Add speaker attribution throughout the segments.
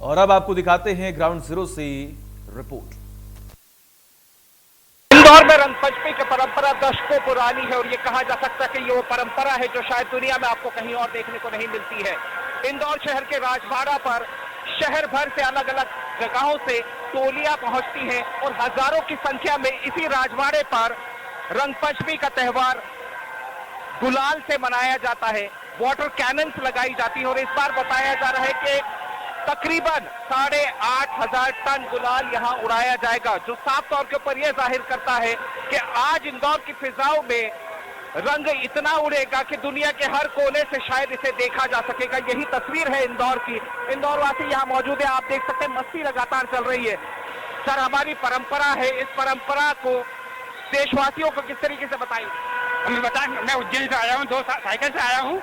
Speaker 1: और अब आपको दिखाते हैं ग्राउंड जीरो से रिपोर्ट।
Speaker 2: इंदौर में रंगपंचमी की परंपरा दशकों पुरानी है और ये कहा जा सकता है कि ये वो परंपरा है जो शायद दुनिया में आपको कहीं और देखने को नहीं मिलती है। इंदौर शहर के राजबाड़ा पर शहर भर से अलग अलग जगहों से टोलियां पहुंचती हैं और हजारों की संख्या में इसी राजबाड़े पर रंगपंचमी का त्योहार गुलाल से मनाया जाता है। वाटर कैनन्स लगाई जाती है और इस बार बताया जा रहा है कि तकरीबन 8,500 टन गुलाल यहां उड़ाया जाएगा, जो साफ तौर के ऊपर यह जाहिर करता है कि आज इंदौर की फिजाओं में रंग इतना उड़ेगा कि दुनिया के हर कोने से शायद इसे देखा जा सकेगा। यही तस्वीर है इंदौर की। इंदौर वासी यहां मौजूद है, आप देख सकते हैं मस्ती लगातार चल रही है। सर, हमारी परंपरा है, इस परंपरा को देशवासियों को किस तरीके से बताएं?
Speaker 3: हमें बताएं। मैं उज्जैन से आया हूँ, 2 साइकिल से आया हूँ,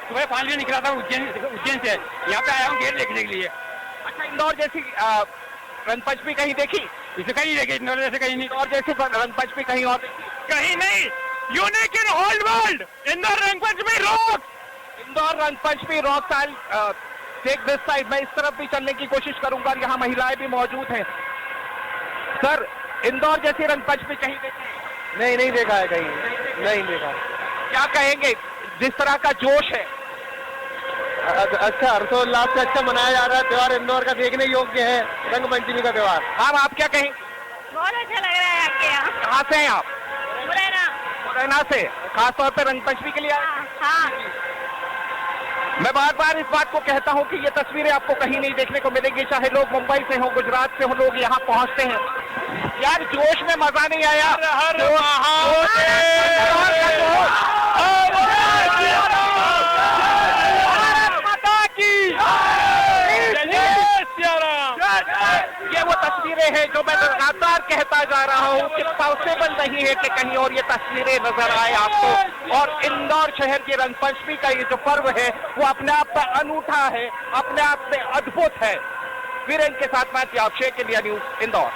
Speaker 3: सुबह 5 बजे निकला था उज्जैन से यहाँ पे आया हूँ गेट देखने के लिए।
Speaker 2: अच्छा, इंदौर जैसी रंगपंचमी कहीं देखी?
Speaker 3: इसे कहीं देखी इंदौर जैसे कहीं नहीं।
Speaker 2: इंदौर जैसी रंगपंचमी कहीं और
Speaker 3: कहीं नहीं। Unique in whole world Indore Rangpanchami rock.
Speaker 2: Indore Rangpanchami rock style. Take this side. मैं इस तरफ भी चलने की कोशिश करूंगा, यहाँ महिलाएं भी मौजूद हैं। सर, इंदौर जैसी रंगपंचमी कहीं देखी?
Speaker 4: नहीं देखा है कहीं, नहीं देखा।
Speaker 2: क्या कहेंगे, जिस तरह का जोश है?
Speaker 4: अच्छा, हर्षोल्लास से अच्छा मनाया जा रहा है त्योहार। इंदौर का देखने योग्य है रंगपंचमी का त्योहार।
Speaker 2: आप क्या कहेंगे?
Speaker 5: बहुत अच्छा लग रहा है आपके यहाँ।
Speaker 2: कहाँ से हैं आप? मुरैना से। खासतौर पर रंगपंचमी के लिए आए?
Speaker 5: हाँ।
Speaker 2: मैं बार बार इस बात को कहता हूं कि ये तस्वीरें आपको कहीं नहीं देखने को मिलेंगी, चाहे लोग मुंबई से हो, गुजरात से हो, लोग यहाँ पहुंचते हैं। यार, जोश में मजा नहीं आया। ये वो तस्वीरें हैं जो मैं लगातार कहता जा रहा हूँ कि पॉसिबल नहीं है कि कहीं और ये तस्वीरें नजर आए आपको। और इंदौर शहर की रंगपंचमी का ये जो पर्व है वो अपने आप में अनूठा है, अपने आप में अद्भुत है। वीरेंद्र के साथ मैं अक्षय के लिए न्यूज इंदौर।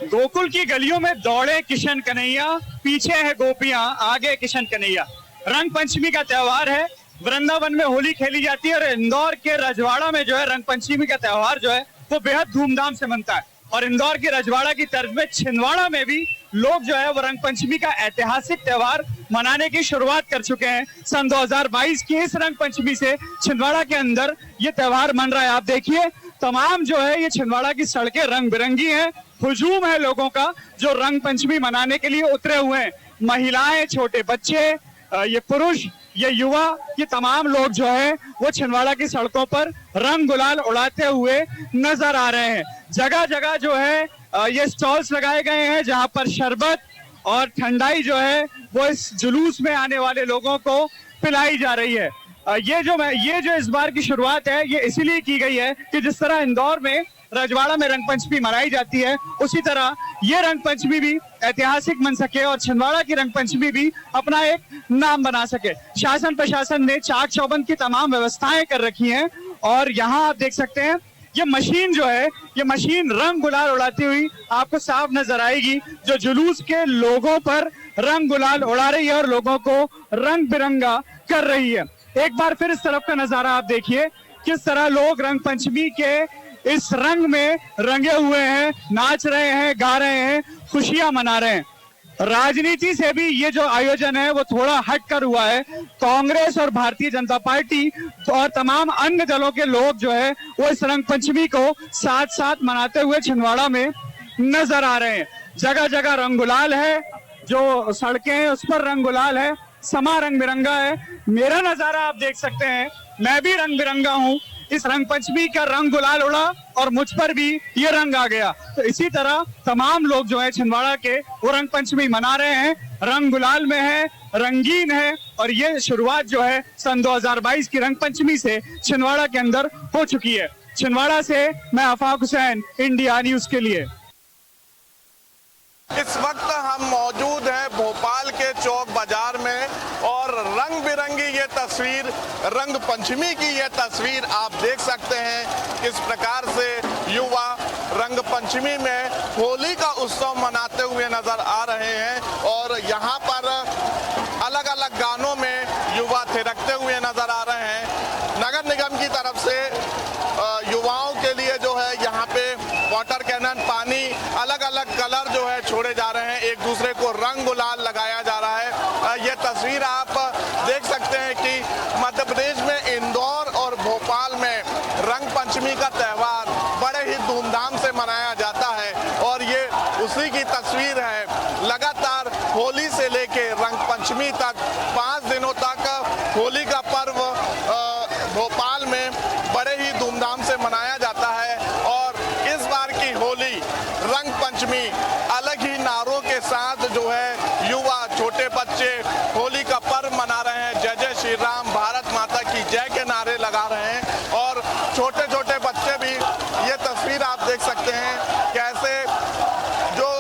Speaker 6: गोकुल की गलियों में दौड़े किशन कन्हैया, पीछे है गोपियां, आगे किशन कन्हैया। रंगपंचमी का त्योहार है। वृंदावन में होली खेली जाती है और इंदौर के रजवाड़ा में जो है रंगपंचमी का त्योहार जो है वो बेहद धूमधाम से मनता है। और इंदौर की रजवाड़ा की तर्ज में छिंदवाड़ा में भी लोग जो है वो रंगपंचमी का ऐतिहासिक त्योहार मनाने की शुरुआत कर चुके हैं। सन 2022 की इस रंगपंचमी से छिंदवाड़ा के अंदर ये त्योहार मन रहा है। आप देखिए, तमाम जो है ये छिंदवाड़ा की सड़कें रंग बिरंगी हैं। हुजूम है लोगों का जो रंगपंचमी मनाने के लिए उतरे हुए हैं। महिलाएं, छोटे बच्चे, ये पुरुष, ये युवा, ये तमाम लोग जो है वो छिंदवाड़ा की सड़कों पर रंग गुलाल उड़ाते हुए नजर आ रहे हैं। जगह जगह जो है ये स्टॉल्स लगाए गए हैं जहां पर शरबत और ठंडाई जो है वो इस जुलूस में आने वाले लोगों को पिलाई जा रही है। ये जो इस बार की शुरुआत है ये इसीलिए की गई है कि जिस तरह इंदौर में रजवाड़ा में रंगपंचमी मनाई जाती है उसी तरह ये रंगपंचमी भी ऐतिहासिक बन सके और छिंदवाड़ा की रंगपंचमी भी अपना एक नाम बना सके। शासन प्रशासन ने चाक चौबंद की तमाम व्यवस्थाएं कर रखी हैं और यहाँ आप देख सकते हैं ये मशीन जो है ये मशीन रंग गुलाल उड़ाती हुई आपको साफ नजर आएगी, जो जुलूस के लोगों पर रंग गुलाल उड़ा रही है और लोगों को रंग बिरंगा कर रही है। एक बार फिर इस तरफ का नजारा आप देखिए, किस तरह लोग रंगपंचमी के इस रंग में रंगे हुए हैं, नाच रहे हैं, गा रहे हैं, खुशियां मना रहे हैं। राजनीति से भी ये जो आयोजन है वो थोड़ा हटकर हुआ है। कांग्रेस और भारतीय जनता पार्टी और तमाम अन्य दलों के लोग जो है वो इस रंगपंचमी को साथ साथ मनाते हुए छिंदवाड़ा में नजर आ रहे हैं। जगह जगह रंग गुलाल है, जो सड़कें हैं उस पर रंग गुलाल है, समा रंग बिरंगा है। मेरा नजारा आप देख सकते हैं, मैं भी रंग बिरंगा हूँ। इस रंगपंचमी का रंग गुलाल उड़ा और मुझ पर भी ये रंग आ गया। तो इसी तरह तमाम लोग जो है छिंदवाड़ा के वो रंगपंचमी मना रहे हैं, रंग गुलाल में है, रंगीन है। और ये शुरुआत जो है सन 2022 की रंगपंचमी से छिंदवाड़ा के अंदर हो चुकी है। छिंदवाड़ा से मैं आफाक हुसैन, इंडिया न्यूज के लिए।
Speaker 7: इस वक्त हम मौजूद हैं भोपाल के चौक बाजार में और रंग बिरंगी ये तस्वीर, रंग पंचमी की ये तस्वीर आप देख सकते हैं किस प्रकार से युवा रंग पंचमी में होली का उत्सव मनाते हुए नजर आ रहे हैं। और यहाँ पर अलग अलग गानों में युवा थिरकते हुए नजर आ रहे हैं। नगर निगम की तरफ से कलर जो है छोड़े जा रहे हैं, एक दूसरे को रंग गुलाल लगाया जा रहा है। ये तस्वीर आप देख सकते हैं कि मध्य प्रदेश में इंदौर और भोपाल में रंग पंचमी का त्यौहार बड़े ही धूमधाम से मनाया जाता है और ये उसी की तस्वीर है। लगातार होली से लेके रंग पंचमी तक 5 दिनों तक होली का पर्व भोपाल में बड़े ही धूमधाम से मनाया जाता है और इस बार की होली रंग पंचमी अलग ही नारों के साथ जो है युवा छोटे बच्चे होली का पर्व मना रहे हैं। जय जय श्री राम, भारत माता की जय के नारे लगा रहे हैं और छोटे छोटे बच्चे भी, ये तस्वीर आप देख सकते हैं कैसे जो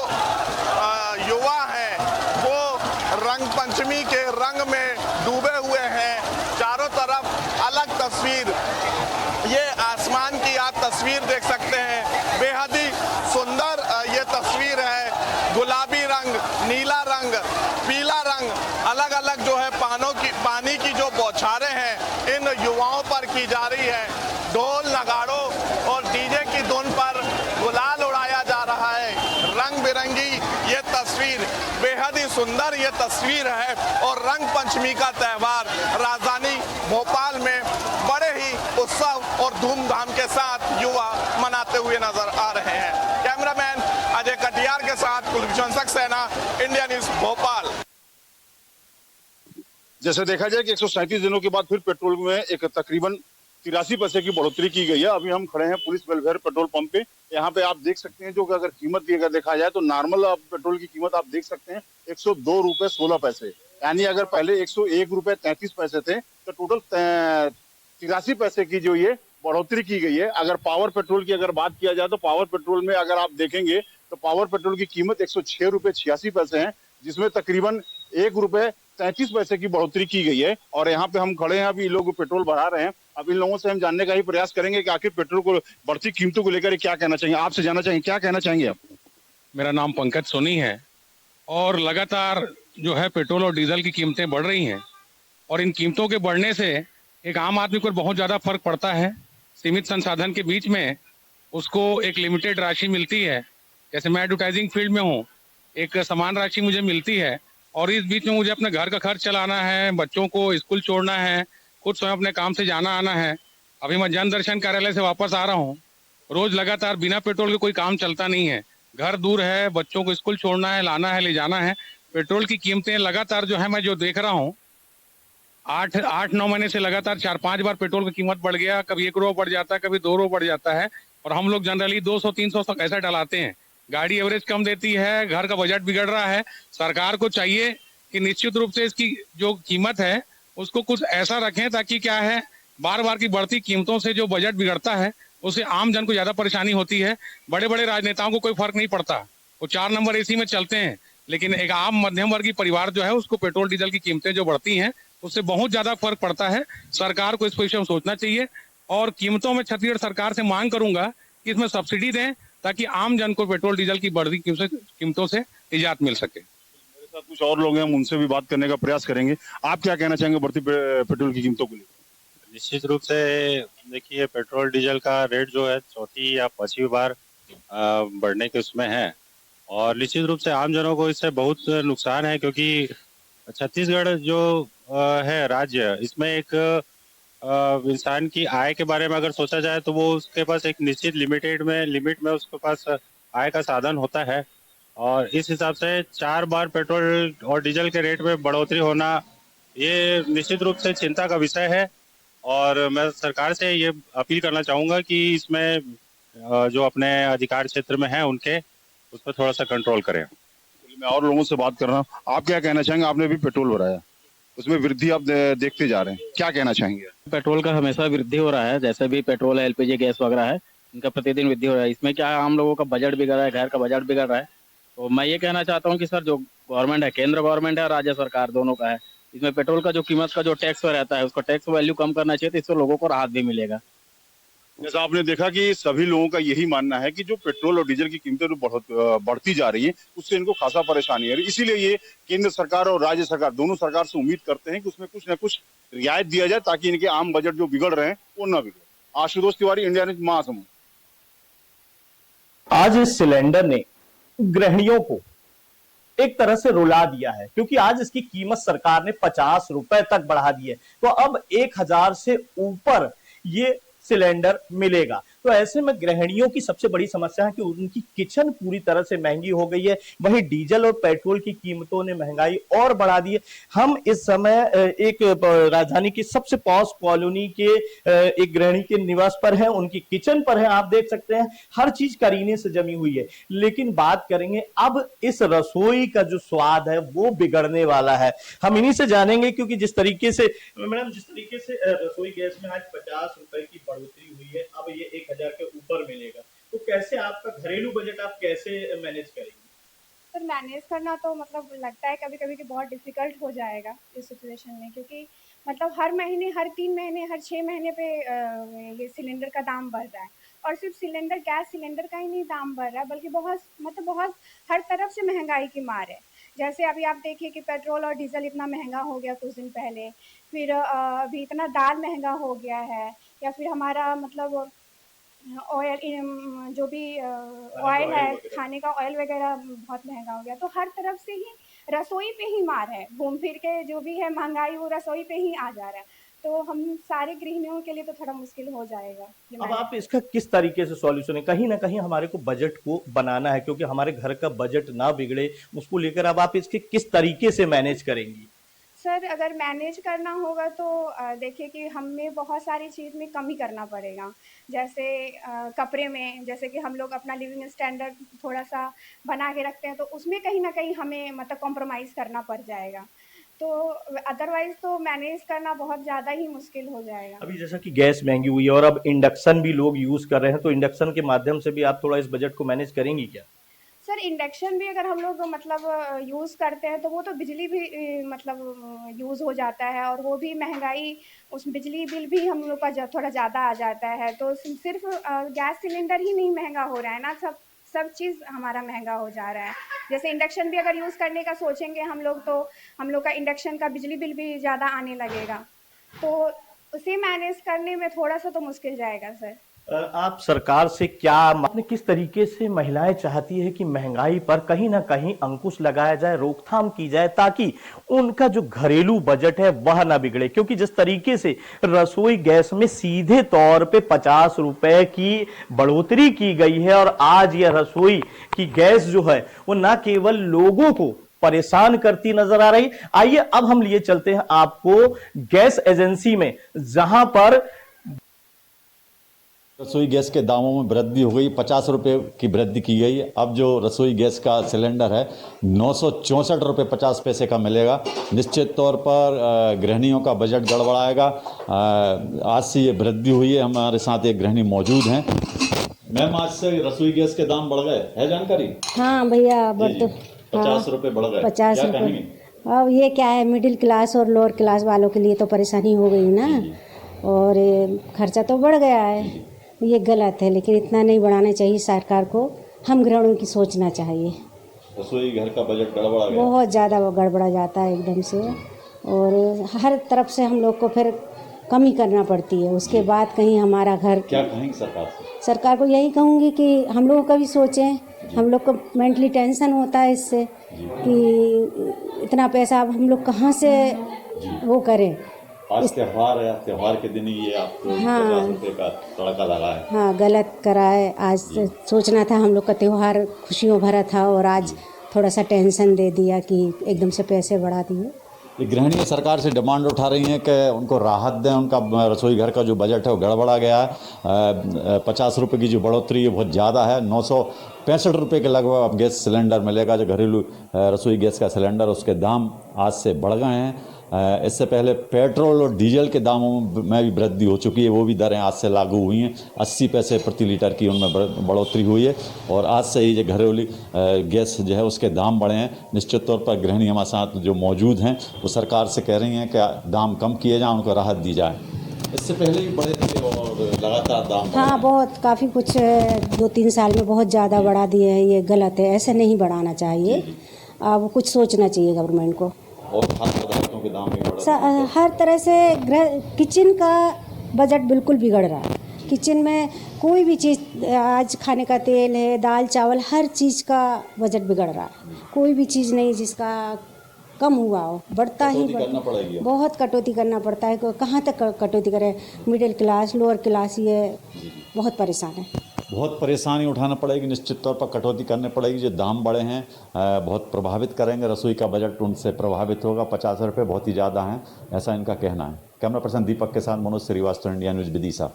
Speaker 7: युवा हैं वो रंग पंचमी के रंग में डूबे हुए हैं। चारों तरफ अलग तस्वीर, ये आसमान की आप तस्वीर देख सकते हैं, बेहद ही सुंदर ये तस्वीर है। गुलाबी रंग, नीला रंग, पीला रंग, अलग अलग जो है पानी की जो बौछारें हैं इन युवाओं पर की जा रही है। ढोल नगाड़ों और डीजे की धुन पर गुलाल उड़ाया जा रहा है। रंग बिरंगी ये तस्वीर, बेहद ही सुंदर ये तस्वीर है और रंग पंचमी का त्यौहार राजधानी भोपाल में बड़े ही उत्सव और धूमधाम के साथ युवा मनाते हुए नजर आ रहे हैं। कैमरामैन अजय कटियार के साथ कुलभूषण सक्सेना, इंडिया न्यूज भोपाल।
Speaker 8: जैसे देखा जाए कि 137 दिनों के बाद फिर पेट्रोल में एक तकरीबन 83 पैसे की बढ़ोतरी की गई है। अभी हम खड़े हैं पुलिस वेलफेयर पेट्रोल पंप पे। यहाँ पे आप देख सकते हैं जो कि अगर कीमत की अगर देखा जाए तो नॉर्मल पेट्रोल की कीमत आप देख सकते हैं 102 रुपए 16 पैसे, यानी अगर पहले 101 रुपए 33 पैसे थे तो टोटल 83 पैसे की जो ये बढ़ोतरी की गई है। अगर पावर पेट्रोल की अगर बात किया जाए तो पावर पेट्रोल में अगर आप देखेंगे तो पावर पेट्रोल की कीमत 106 रुपए 86 पैसे है, जिसमें तकरीबन 1 रुपए 33 पैसे की बढ़ोतरी की गई है। और यहाँ पे हम खड़े हैं, अभी लोग पेट्रोल बढ़ा रहे हैं। अब इन लोगों से हम जानने का ही प्रयास करेंगे कि आखिर पेट्रोल को बढ़ती कीमतों को लेकर क्या कहना चाहिए। आपसे जानना चाहिए, क्या कहना चाहेंगे आप?
Speaker 9: मेरा नाम पंकज सोनी है और लगातार जो है पेट्रोल और डीजल की कीमतें बढ़ रही हैं और इन कीमतों के बढ़ने से एक आम आदमी को बहुत ज़्यादा फर्क पड़ता है। सीमित संसाधन के बीच में उसको एक लिमिटेड राशि मिलती है। जैसे मैं एडवर्टाइजिंग फील्ड में हूँ, एक समान राशि मुझे मिलती है और इस बीच में मुझे अपने घर का खर्च चलाना है, बच्चों को स्कूल छोड़ना है, खुद स्वयं अपने काम से जाना आना है। अभी मैं जन दर्शन कार्यालय से वापस आ रहा हूँ। रोज लगातार बिना पेट्रोल के कोई काम चलता नहीं है। घर दूर है, बच्चों को स्कूल छोड़ना है, लाना है, ले जाना है। पेट्रोल की कीमतें लगातार जो है मैं जो देख रहा हूँ 8-9 महीने से लगातार 4-5 बार पेट्रोल की कीमत बढ़ गया। कभी 1 रुपया बढ़ जाता है, कभी 2 रुपये बढ़ जाता है और हम लोग जनरली 200-300 तक ऐसा डलाते हैं। गाड़ी एवरेज कम देती है, घर का बजट बिगड़ रहा है। सरकार को चाहिए कि निश्चित रूप से इसकी जो कीमत है उसको कुछ ऐसा रखें ताकि क्या है, बार बार की बढ़ती कीमतों से जो बजट बिगड़ता है उससे आम जन को ज्यादा परेशानी होती है। बड़े बड़े राजनेताओं को कोई फर्क नहीं पड़ता, वो 4 नंबर एसी में चलते हैं, लेकिन एक आम मध्यम वर्गीय परिवार जो है उसको पेट्रोल डीजल की कीमतें जो बढ़ती हैं उससे बहुत ज्यादा फर्क पड़ता है। सरकार को इस विषय में सोचना चाहिए और कीमतों में छत्तीसगढ़ सरकार से मांग करूंगा कि इसमें सब्सिडी दें ताकि आम जन को पेट्रोल डीजल की बढ़ती कीमतों से निजात मिल सके।
Speaker 8: मेरे साथ कुछ और लोग हैं, हम उनसे भी बात करने का प्रयास करेंगे। आप क्या कहना चाहेंगे बढ़ती पेट्रोल की कीमतों को लेकर?
Speaker 10: निश्चित रूप से देखिए, पेट्रोल डीजल का रेट जो है चौथी या 5वीं बार बढ़ने के उसमें है और निश्चित रूप से आम जनों को इससे बहुत नुकसान है, क्योंकि छत्तीसगढ़ जो है राज्य, इसमें एक इंसान की आय के बारे में अगर सोचा जाए तो वो उसके पास एक निश्चित लिमिट में उसके पास आय का साधन होता है और इस हिसाब से 4 बार पेट्रोल और डीजल के रेट में बढ़ोतरी होना ये निश्चित रूप से चिंता का विषय है। और मैं सरकार से ये अपील करना चाहूँगा कि इसमें जो अपने अधिकार क्षेत्र में है उनके उस पर थोड़ा सा कंट्रोल करें।
Speaker 8: मैं और लोगों से बात कर रहा हूँ, आप क्या कहना चाहेंगे? आपने भी पेट्रोल भराया, उसमें वृद्धि आप देखते जा रहे हैं, क्या कहना चाहेंगे?
Speaker 11: पेट्रोल का हमेशा वृद्धि हो रहा है, जैसे भी पेट्रोल है, एलपीजी गैस वगैरह है, इनका प्रतिदिन वृद्धि हो रहा है। इसमें क्या है, आम लोगों का बजट बिगड़ रहा है, घर का बजट बिगड़ रहा है। तो मैं ये कहना चाहता हूँ कि सर जो गवर्नमेंट है, केंद्र गवर्नमेंट है, राज्य सरकार दोनों का है, इसमें पेट्रोल का जो कीमत का जो टैक्स रहता है उसका टैक्स वैल्यू कम करना चाहिए, तो इससे लोगों को राहत भी मिलेगा।
Speaker 8: जैसा आपने देखा कि सभी लोगों का यही मानना है कि जो पेट्रोल और डीजल की कीमतें जो बढ़ती जा रही है उससे इनको खासा परेशानी है। इसीलिए ये केंद्र सरकार और राज्य सरकार दोनों सरकार से उम्मीद करते हैं कि उसमें कुछ न कुछ रियायत दिया जाए ताकि इनके आम बजट जो बिगड़ रहे हैं वो न बिगड़े। Ashutosh Tiwari, India news, Mahasamund.
Speaker 12: आज इस सिलेंडर ने गृहिणियों को एक तरह से रुला दिया है, क्योंकि आज इसकी कीमत सरकार ने 50 रुपए तक बढ़ा दी है। तो अब 1000 से ऊपर ये सिलेंडर मिलेगा। तो ऐसे में गृहिणियों की सबसे बड़ी समस्या है कि उनकी किचन पूरी तरह से महंगी हो गई है। वहीं डीजल और पेट्रोल की कीमतों ने महंगाई और बढ़ा दी है। हम इस समय एक राजधानी की सबसे पॉश कॉलोनी के एक गृहिणी के निवास पर हैं, उनकी किचन पर है। आप देख सकते हैं हर चीज करीने से जमी हुई है। लेकिन बात करेंगे अब इस रसोई का जो स्वाद है वो बिगड़ने वाला है। हम इन्हीं से जानेंगे, क्योंकि जिस तरीके से मैडम रसोई गैस में आज 50 रुपए की बढ़ोतरी हुई है, अब ये 1000 के ऊपर मिलेगा, तो कैसे आपका घरेलू बजट आप कैसे मैनेज करेंगे?
Speaker 5: सर मैनेज करना तो मतलब लगता है कभी कभी कि बहुत डिफिकल्ट हो जाएगा इस सिचुएशन में, क्योंकि मतलब हर महीने, हर 3 महीने, हर 6 महीने पे ये सिलेंडर का दाम बढ़ रहा है। और सिर्फ सिलेंडर, गैस सिलेंडर का ही नहीं दाम बढ़ रहा है, बल्कि बहुत हर तरफ से महंगाई की मार है। जैसे अभी आप देखिए कि पेट्रोल और डीजल इतना महंगा हो गया कुछ दिन पहले, फिर अभी इतना दाल महंगा हो गया है, या फिर हमारा मतलब ऑयल, जो भी ऑयल है, खाने का ऑयल वगैरह बहुत महंगा हो गया। तो हर तरफ से ही रसोई पे ही मार है, घूम फिर के जो भी है महंगाई वो रसोई पे ही आ जा रहा है। तो हम सारे गृहिणियों के लिए तो थोड़ा मुश्किल हो जाएगा।
Speaker 12: अब आप इसका किस तरीके से सॉल्यूशन है? कहीं ना कहीं हमारे को बजट को बनाना है, क्योंकि हमारे घर का बजट ना बिगड़े, उसको लेकर अब आप इसके किस तरीके से मैनेज करेंगी?
Speaker 5: सर अगर मैनेज करना होगा तो देखिए कि हमें बहुत सारी चीज़ में कमी करना पड़ेगा। जैसे कपड़े में, जैसे कि हम लोग अपना लिविंग स्टैंडर्ड थोड़ा सा बना के रखते हैं, तो उसमें कहीं ना कहीं हमें मतलब कॉम्प्रोमाइज़ करना पड़ जाएगा। तो अदरवाइज तो मैनेज करना बहुत ज़्यादा ही मुश्किल हो जाएगा। अभी
Speaker 12: जैसा कि गैस महंगी हुई है और अब इंडक्शन भी लोग यूज़ कर रहे हैं, तो इंडक्शन के माध्यम से भी आप थोड़ा इस बजट को मैनेज करेंगी क्या?
Speaker 5: सर इंडक्शन भी अगर हम लोग मतलब यूज़ करते हैं तो वो तो बिजली भी मतलब यूज़ हो जाता है, और वो भी महंगाई, उस बिजली बिल भी हम लोग का थोड़ा ज़्यादा आ जाता है। तो सिर्फ गैस सिलेंडर ही नहीं महंगा हो रहा है ना, सब चीज़ हमारा महंगा हो जा रहा है। जैसे इंडक्शन भी अगर यूज़ करने का सोचेंगे हम लोग, तो हम लोग का इंडक्शन का बिजली बिल भी ज़्यादा आने लगेगा। तो उसे मैनेज करने में थोड़ा सा तो मुश्किल जाएगा सर।
Speaker 12: आप सरकार से क्या, किस तरीके से महिलाएं चाहती है कि महंगाई पर कहीं ना कहीं अंकुश लगाया जाए, रोकथाम की जाए, ताकि उनका जो घरेलू बजट है वह ना बिगड़े? क्योंकि जिस तरीके से रसोई गैस में सीधे तौर पे 50 रुपए की बढ़ोतरी की गई है, और आज यह रसोई की गैस जो है वो ना केवल लोगों को परेशान करती नजर आ रही। आइए अब हम लिए चलते हैं आपको गैस एजेंसी में, जहां पर
Speaker 13: रसोई गैस के दामों में वृद्धि हो गई। 50 रुपए की वृद्धि की गई। अब जो रसोई गैस का सिलेंडर है 964 रुपये 50 पैसे का मिलेगा। निश्चित तौर पर गृहिणियों का बजट गड़बड़ाएगा। आज से ये वृद्धि हुई है। हमारे साथ एक गृहिणी मौजूद हैं। मैम, आज से रसोई गैस के दाम बढ़ गए, है जानकारी?
Speaker 14: हाँ भैया, बढ़ तो
Speaker 13: 50 रुपये बढ़ गए।
Speaker 14: 50 रुपये। अब ये क्या है, मिडिल क्लास और लोअर क्लास वालों के लिए तो परेशानी हो गई ना, और खर्चा तो बढ़ गया है। ये गलत है, लेकिन इतना नहीं बढ़ाना चाहिए सरकार को। हम गृहिणियों की सोचना चाहिए।
Speaker 13: रसोई घर का बजट गड़बड़ा गया,
Speaker 14: बहुत ज़्यादा वो गड़बड़ा जाता है एकदम से, और हर तरफ से हम लोग को फिर कमी करना पड़ती है। उसके बाद कहीं हमारा घर,
Speaker 13: क्या कहेंगे सरकार से?
Speaker 14: सरकार को यही कहूँगी कि हम लोगों का भी सोचें। हम लोग को मेंटली टेंशन होता है इससे कि इतना पैसा अब हम लोग कहाँ से वो करें।
Speaker 13: आज त्योहार है, त्योहार के दिन ही ये आपको 50 रुपये का तड़का लगा है।
Speaker 14: हाँ, गलत करा है। आज सोचना था हम लोग का त्योहार खुशियों भरा था, और आज थोड़ा सा टेंशन दे दिया कि एकदम से पैसे बढ़ा दिए।
Speaker 13: गृहिणी सरकार से डिमांड उठा रही हैं कि उनको राहत दें। उनका रसोई घर का जो बजट है वो गड़बड़ा गया है। 50 रुपये की जो बढ़ोतरी है बहुत ज़्यादा है। 965 रुपये के लगभग अब गैस सिलेंडर मिलेगा। जो घरेलू रसोई गैस का सिलेंडर, उसके दाम आज से बढ़ गए हैं। इससे पहले पेट्रोल और डीजल के दामों में भी वृद्धि हो चुकी है। वो भी दरें आज से लागू हुई हैं। 80 पैसे प्रति लीटर की उनमें बढ़ोतरी हुई है, और आज से ही जो घरेलू गैस जो है उसके दाम बढ़े हैं। निश्चित तौर पर गृहिणी हमारे साथ जो मौजूद हैं वो सरकार से कह रही हैं कि दाम कम किए जाएँ, उनको राहत दी जाए। इससे पहले भी बढ़े थे और लगातार दाम,
Speaker 14: हाँ बहुत, काफ़ी कुछ 2-3 साल में बहुत ज़्यादा बढ़ा दिए हैं। ये गलत है, ऐसे नहीं बढ़ाना चाहिए। अब कुछ सोचना चाहिए गवर्नमेंट को।
Speaker 13: और खाद्य पदार्थों के दाम भी बढ़ रहे हैं।
Speaker 14: हर तरह से किचन का बजट बिल्कुल बिगड़ रहा है। किचन में कोई भी चीज़, आज खाने का तेल है, दाल चावल, हर चीज़ का बजट बिगड़ रहा है। कोई भी चीज़ नहीं जिसका कम हुआ हो, बढ़ता ही बहुत कटौती करना पड़ता है। कहाँ तक कटौती करें? मिडिल क्लास, लोअर क्लास ये बहुत परेशान है।
Speaker 13: बहुत परेशानी उठाना पड़ेगी, निश्चित तौर पर कटौती करनी पड़ेगी। जो दाम बढ़े हैं बहुत प्रभावित करेंगे, रसोई का बजट उनसे प्रभावित होगा। 50 रुपये बहुत ही ज़्यादा हैं, ऐसा इनका कहना है। कैमरा पर्सन दीपक के साथ मनोज श्रीवास्तव, इंडिया न्यूज़, विदिशा।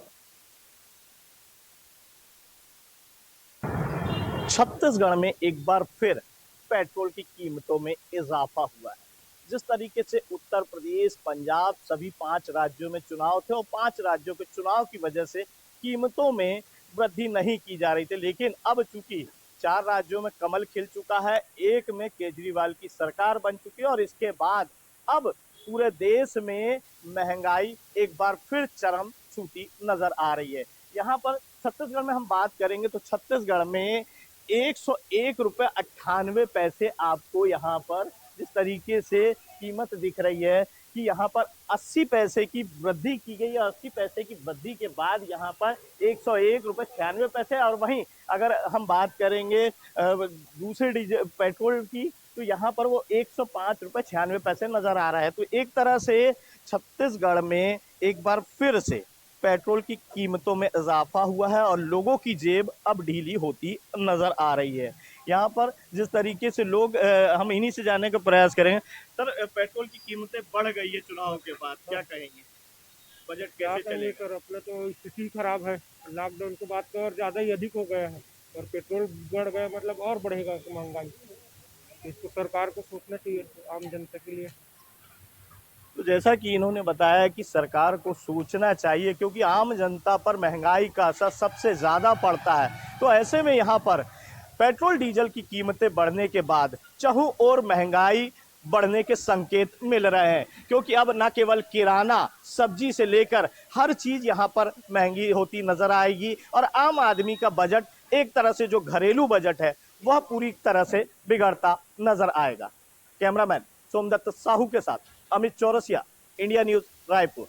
Speaker 12: छत्तीसगढ़ में एक बार फिर पेट्रोल की कीमतों में इजाफा हुआ है। जिस तरीके से उत्तर प्रदेश, पंजाब, सभी 5 राज्यों में चुनाव थे और 5 राज्यों के चुनाव की वजह से कीमतों में वृद्धि नहीं की जा रही थी, लेकिन अब चूंकि 4 राज्यों में कमल खिल चुका है, एक में केजरीवाल की सरकार बन चुकी है और इसके बाद अब पूरे देश में महंगाई एक बार फिर चरम छूती नजर आ रही है। यहाँ पर छत्तीसगढ़ में हम बात करेंगे तो छत्तीसगढ़ में 101 रुपये 98 पैसे आपको यहाँ पर जिस तरीके से कीमत दिख रही है कि यहाँ पर 80 पैसे की वृद्धि की गई है। 80 पैसे की वृद्धि के बाद यहाँ पर 101 रुपये 96 पैसे। और वहीं अगर हम बात करेंगे दूसरे डीजल पेट्रोल की तो यहाँ पर वो 105 रुपये 96 पैसे नजर आ रहा है। तो एक तरह से छत्तीसगढ़ में एक बार फिर से पेट्रोल की कीमतों में इजाफा हुआ है और लोगों की जेब अब ढीली होती नजर आ रही है। यहाँ पर जिस तरीके से लोग हम इन्हीं से जानने का प्रयास करेंगे। सर, पेट्रोल की कीमतें बढ़ गई है चुनाव के बाद, क्या कहेंगे? बजट कैसे चलेगा?
Speaker 15: सर, अपना तो स्थिति खराब है। लॉकडाउन के बाद तो और ज़्यादा ही अधिक हो गया है और पेट्रोल बढ़ गया, मतलब और बढ़ेगा महंगाई। इसको सरकार को सोचना चाहिए आम जनता के लिए।
Speaker 12: तो जैसा कि इन्होंने बताया कि सरकार को सोचना चाहिए क्योंकि आम जनता पर महंगाई का असर सबसे ज़्यादा पड़ता है। तो ऐसे में यहाँ पर पेट्रोल डीजल की कीमतें बढ़ने के बाद चहुं ओर महंगाई बढ़ने के संकेत मिल रहे हैं, क्योंकि अब न केवल किराना, सब्जी से लेकर हर चीज़ यहाँ पर महंगी होती नजर आएगी और आम आदमी का बजट एक तरह से जो घरेलू बजट है वह पूरी तरह से बिगड़ता नजर आएगा। कैमरामैन सोमदत्त साहू के साथ अमित चौरसिया, इंडिया न्यूज़, रायपुर।